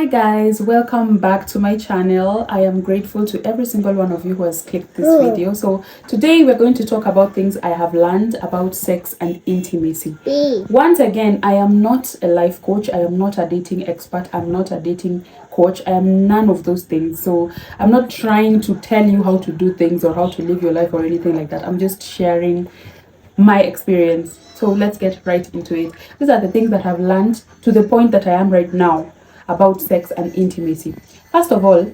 Hi guys, welcome back to my channel. I am grateful to every single one of you who has clicked this video. So today we're going to talk about things I have learned about sex and intimacy. Once again, I am not a life coach. I am not a dating expert. I'm not a dating coach. I am none of those things. So I'm not trying to tell you how to do things or how to live your life or anything like that. I'm just sharing my experience. So let's get right into it. These are the things that I've learned to the point that I am right now about sex and intimacy. First of all,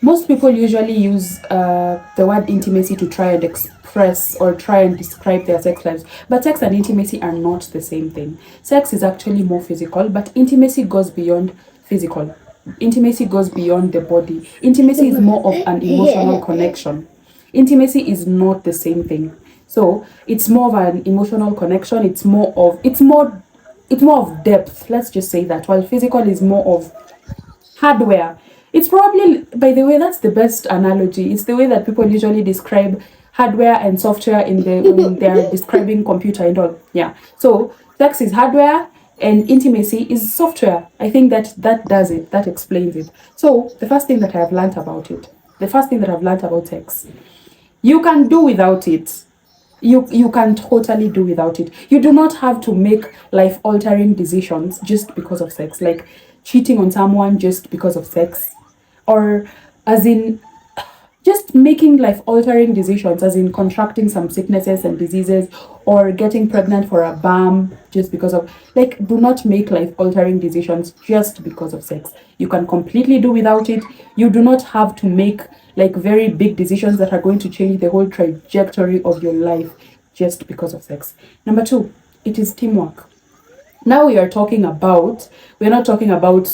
most people usually use the word intimacy to try and express or try and describe their sex lives. But sex and intimacy are not the same thing. Sex is actually more physical, but intimacy goes beyond physical. Intimacy goes beyond the body. Intimacy is more of an emotional connection. Intimacy is not the same thing. So it's more of an emotional connection. It's more of depth. Let's just say that. While physical is more of hardware. It's probably, by the way, that's the best analogy. It's the way that people usually describe hardware and software when they're describing computer and all. Yeah. So sex is hardware and intimacy is software. I think that does it. That explains it. So the first thing that I've learned about sex, you can do without it. You can totally do without it. You do not have to make life altering decisions just because of sex, like cheating on someone just because of sex, or as in just making life altering decisions, as in contracting some sicknesses and diseases, or getting pregnant for a bum just because of, like, do not make life altering decisions just because of sex. You can completely do without it. You do not have to make like very big decisions that are going to change the whole trajectory of your life just because of sex. Number two, it is teamwork. Now we're not talking about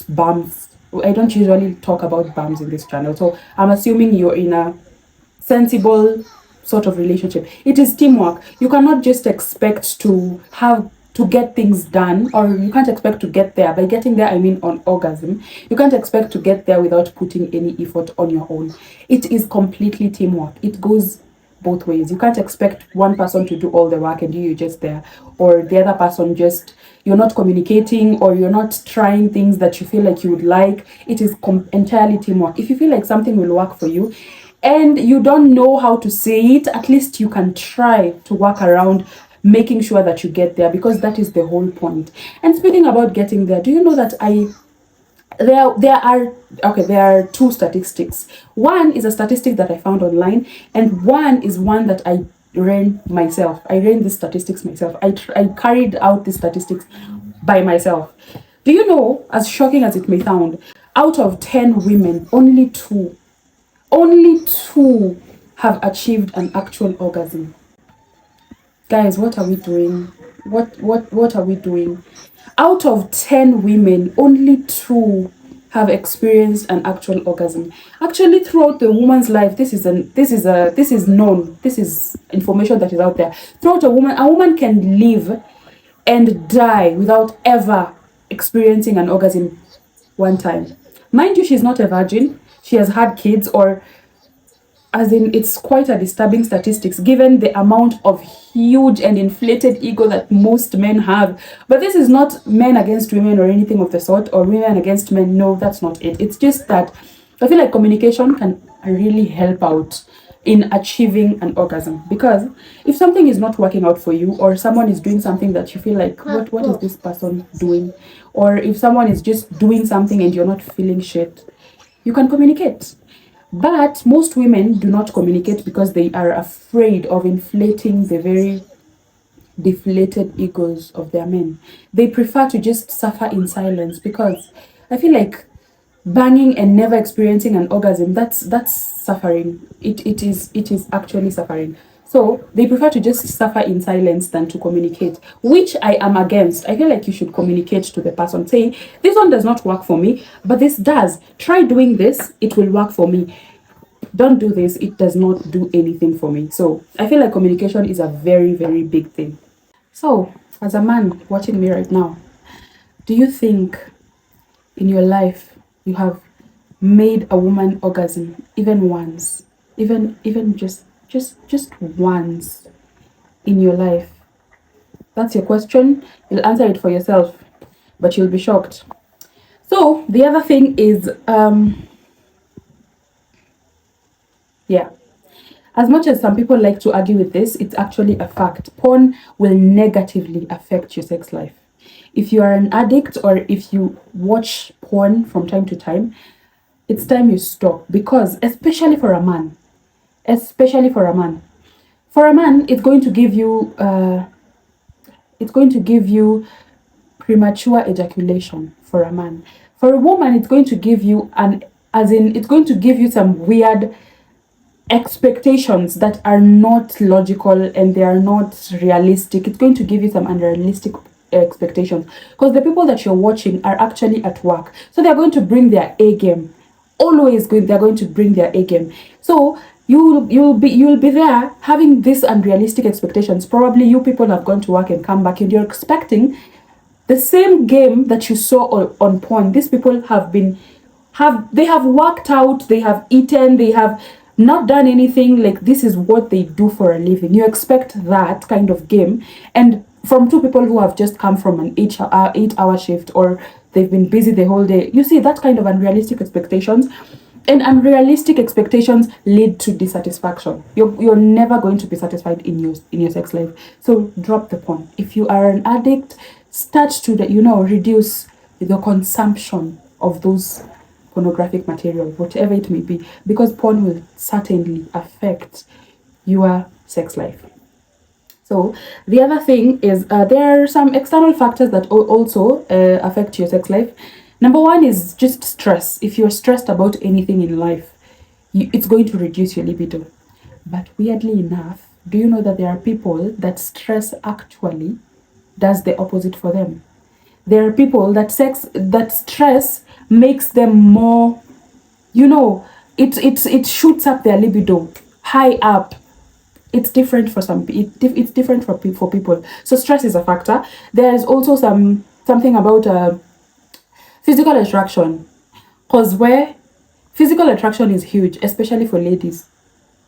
bums. I don't usually talk about bums in this channel, so I'm assuming you're in a sensible sort of relationship. It is teamwork. You cannot just expect to get things done, or you can't expect to get there. By getting there, I mean on orgasm. You can't expect to get there without putting any effort on your own. It is completely teamwork. It goes both ways. You can't expect one person to do all the work and you're just there, or the other person just, you're not communicating, or you're not trying things that you feel like you would like. It is entirely teamwork. If you feel like something will work for you and you don't know how to say it, at least you can try to work around making sure that you get there, because that is the whole point. And speaking about getting there, do you know that there are two statistics. One is a statistic that I found online, and one is one that I ran myself. I ran the statistics myself. I carried out the statistics by myself. Do you know, as shocking as it may sound, out of 10 women, only two have achieved an actual orgasm. Guys, what are we doing? What are we doing? Out of 10 women, only 2 have experienced an actual orgasm. Actually, throughout the woman's life, this is known. This is information that is out there. Throughout a woman can live and die without ever experiencing an orgasm one time. Mind you, she's not a virgin. She has had kids, or as in, it's quite a disturbing statistics given the amount of huge and inflated ego that most men have. But this is not men against women or anything of the sort, or women against men. No, that's not it. It's just that I feel like communication can really help out in achieving an orgasm. Because if something is not working out for you, or someone is doing something that you feel like, what is this person doing? Or if someone is just doing something and you're not feeling shit, you can communicate. But most women do not communicate because they are afraid of inflating the very deflated egos of their men. They prefer to just suffer in silence, because I feel like banging and never experiencing an orgasm, that's suffering. It is actually suffering. So they prefer to just suffer in silence than to communicate, which I am against. I feel like you should communicate to the person, saying, this one does not work for me, but this does. Try doing this, it will work for me. Don't do this, it does not do anything for me. So I feel like communication is a very, very big thing. So as a man watching me right now, do you think in your life you have made a woman orgasm even once, even just once in your life? That's your question. You'll answer it for yourself, but you'll be shocked. So the other thing is, yeah, as much as some people like to argue with this, it's actually a fact. Porn will negatively affect your sex life. If you are an addict or if you watch porn from time to time, it's time you stop, because especially for a man, it's going to give you premature ejaculation. For a man, for a woman, it's going to give you it's going to give you some weird expectations that are not logical and they are not realistic. It's going to give you some unrealistic expectations, because the people that you're watching are actually at work, so they're going to bring their A game. They're going to bring their A game. So you'll be there having these unrealistic expectations. Probably you people have gone to work and come back and you're expecting the same game that you saw on porn. These people have worked out, they have eaten, they have not done anything. Like, this is what they do for a living. You expect that kind of game, and from two people who have just come from an 8-hour shift, or they've been busy the whole day. You see that kind of unrealistic expectations, and unrealistic expectations lead to dissatisfaction. You're never going to be satisfied in your sex life. So drop the porn. If you are an addict, start to reduce the consumption of those pornographic material, whatever it may be, because porn will certainly affect your sex life. So the other thing is, there are some external factors that also affect your sex life. Number one is just stress. If you're stressed about anything in life, it's going to reduce your libido. But weirdly enough, do you know that there are people that stress actually does the opposite for them? There are people that stress makes them more, it shoots up their libido high up. It's different for it's different for people. So stress is a factor. There's also something about physical attraction, because where physical attraction is huge, especially for ladies.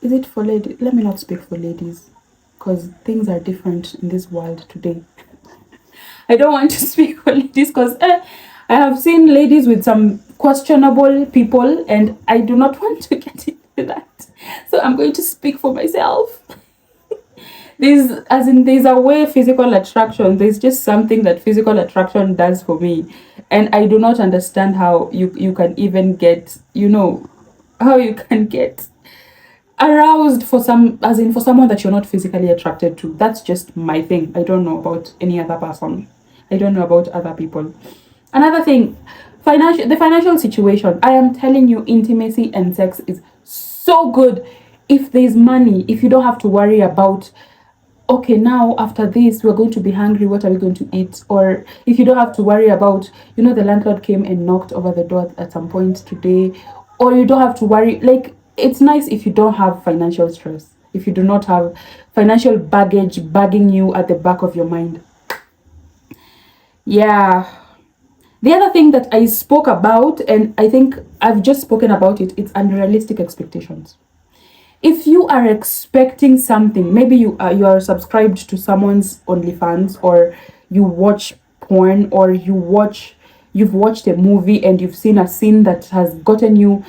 Is it for ladies? Let me not speak for ladies, because things are different in this world today. I don't want to speak for ladies, because I have seen ladies with some questionable people, and I do not want to get into that. So I'm going to speak for myself. There's a way physical attraction, there's just something that physical attraction does for me, and I do not understand how you can even get, how you can get aroused for someone that you're not physically attracted to. That's just my thing. I don't know about any other person. I don't know about other people. Another thing, the financial situation. I am telling you, intimacy and sex is so good if there's money. If you don't have to worry about, okay, now after this we're going to be hungry, what are we going to eat? Or if you don't have to worry about, the landlord came and knocked over the door at some point today, or you don't have to worry. Like, it's nice if you don't have financial stress, if you do not have financial baggage bugging you at the back of your mind. Yeah. The other thing that I spoke about, and I think I've just spoken about it, it's unrealistic expectations. If you are expecting something, maybe you are subscribed to someone's OnlyFans, or you watch porn, or you've watched a movie and you've seen a scene that has gotten you,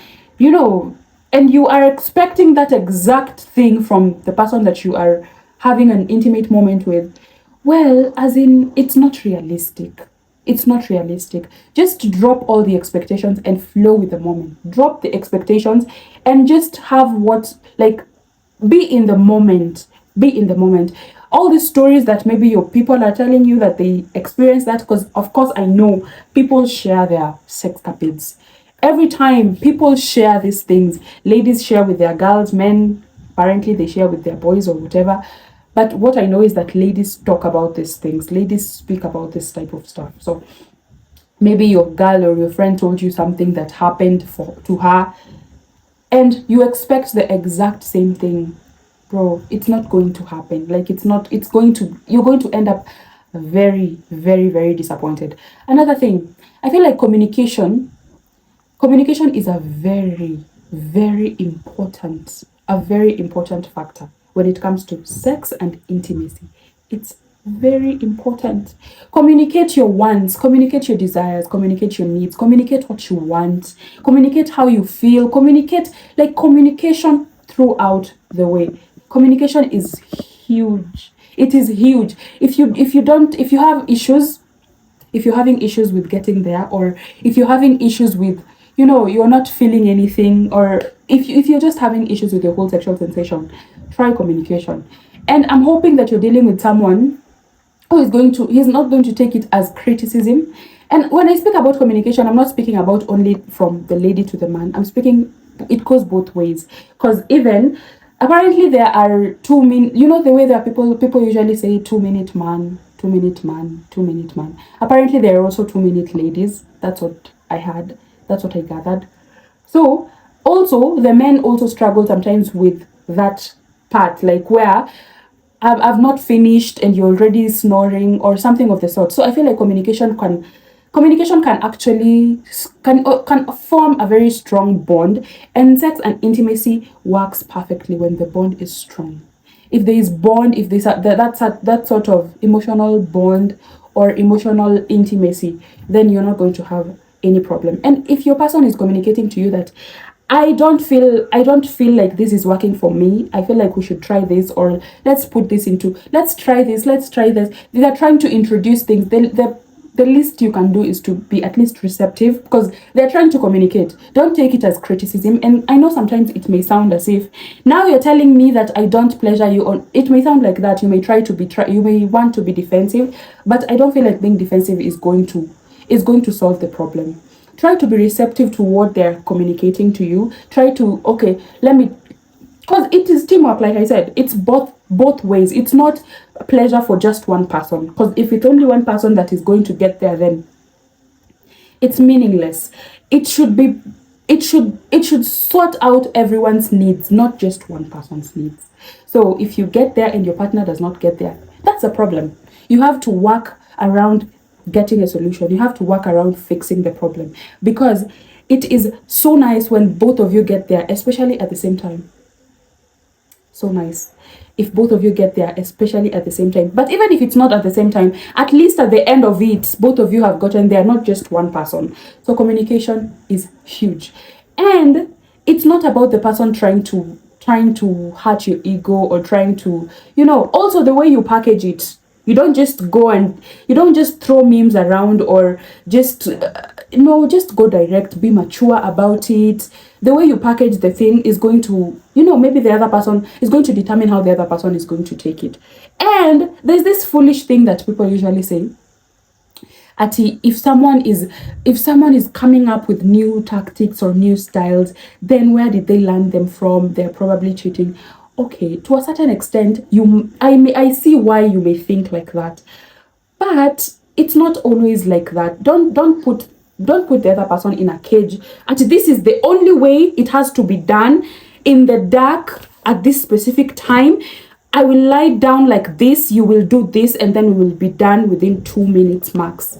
and you are expecting that exact thing from the person that you are having an intimate moment with. Well, as in, it's not realistic. It's not realistic. Just drop all the expectations and flow with the moment. Drop the expectations and just have be in the moment. Be in the moment. All these stories that maybe your people are telling you that they experience that, because of course I know people share their sex capades. Every time people share these things, ladies share with their girls, men apparently they share with their boys or whatever. But what I know is that ladies talk about these things. Ladies speak about this type of stuff. So maybe your girl or your friend told you something that happened to her, and you expect the exact same thing. Bro, it's not going to happen. You're going to end up very, very, very disappointed. Another thing, I feel like communication is a very, very important factor when it comes to sex and intimacy. It's very important. Communicate your wants, communicate your desires, communicate your needs, communicate what you want, communicate how you feel, communicate, like, communication throughout the way. Communication is huge. It is huge. If you have issues, if you're having issues with getting there, or if you're having issues with, you're not feeling anything, or if you're just having issues with your whole sexual sensation, try communication. And I'm hoping that you're dealing with someone who he's not going to take it as criticism. And when I speak about communication, I'm not speaking about only from the lady to the man. I'm speaking, it goes both ways. Because even apparently there are 2 minute, the way that people usually say 2-minute man, 2-minute man, 2-minute man. Apparently there are also 2-minute ladies. That's what I had. That's what I gathered. So also the men also struggle sometimes with that part, like where I've not finished and you're already snoring or something of the sort. So I feel like communication can actually can form a very strong bond, and sex and intimacy works perfectly when the bond is strong. If there is bond, if there's that sort of emotional bond or emotional intimacy, then you're not going to have any problem. And if your person is communicating to you that I don't feel like this is working for me, I feel like we should try this, or let's try this. They are trying to introduce things. The least you can do is to be at least receptive, because they're trying to communicate. Don't take it as criticism. And I know sometimes it may sound as if, now you're telling me that I don't pleasure you, or it may sound like that. You may you may want to be defensive, but I don't feel like being defensive is going to solve the problem. Try to be receptive to what they're communicating to you. Try to, because it is teamwork, like I said. It's both ways. It's not pleasure for just one person, because if it's only one person that is going to get there, then it's meaningless. It should sort out everyone's needs, not just one person's needs. So if you get there and your partner does not get there, that's a problem. You have to work around getting a solution. You have to work around fixing the problem, because it is so nice when both of you get there, especially at the same time. So nice if both of you get there, especially at the same time. But even if it's not at the same time, at least at the end of it, both of you have gotten there, not just one person. So communication is huge. And it's not about the person trying to hurt your ego, or trying to, also the way you package it. You don't just throw memes around, or just just go direct. Be mature about it. The way you package the thing is going to, maybe the other person is going to determine how the other person is going to take it. And there's this foolish thing that people usually say, if someone is coming up with new tactics or new styles, then where did they learn them from? They're probably cheating. Okay, to a certain extent, I see why you may think like that, but it's not always like that. Don't put the other person in a cage. This is the only way it has to be done, in the dark at this specific time. I will lie down like this, you will do this, and then we will be done within 2 minutes max.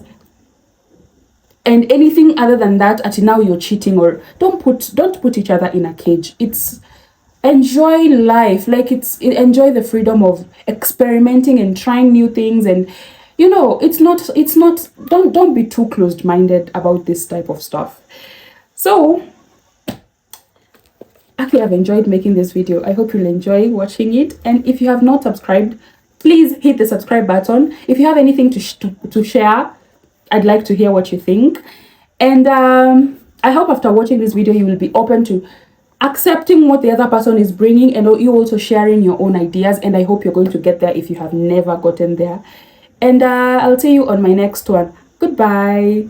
And anything other than that, now you're cheating. Or don't put each other in a cage. It's enjoy life, enjoy the freedom of experimenting and trying new things. And it's not don't be too closed-minded about this type of stuff. So actually, I've enjoyed making this video. I hope you'll enjoy watching it. And if you have not subscribed, please hit the subscribe button. If you have anything to share, I'd like to hear what you think. And I hope after watching this video, you will be open to accepting what the other person is bringing, and you also sharing your own ideas. And I hope you're going to get there if you have never gotten there. And I'll see you on my next one. Goodbye.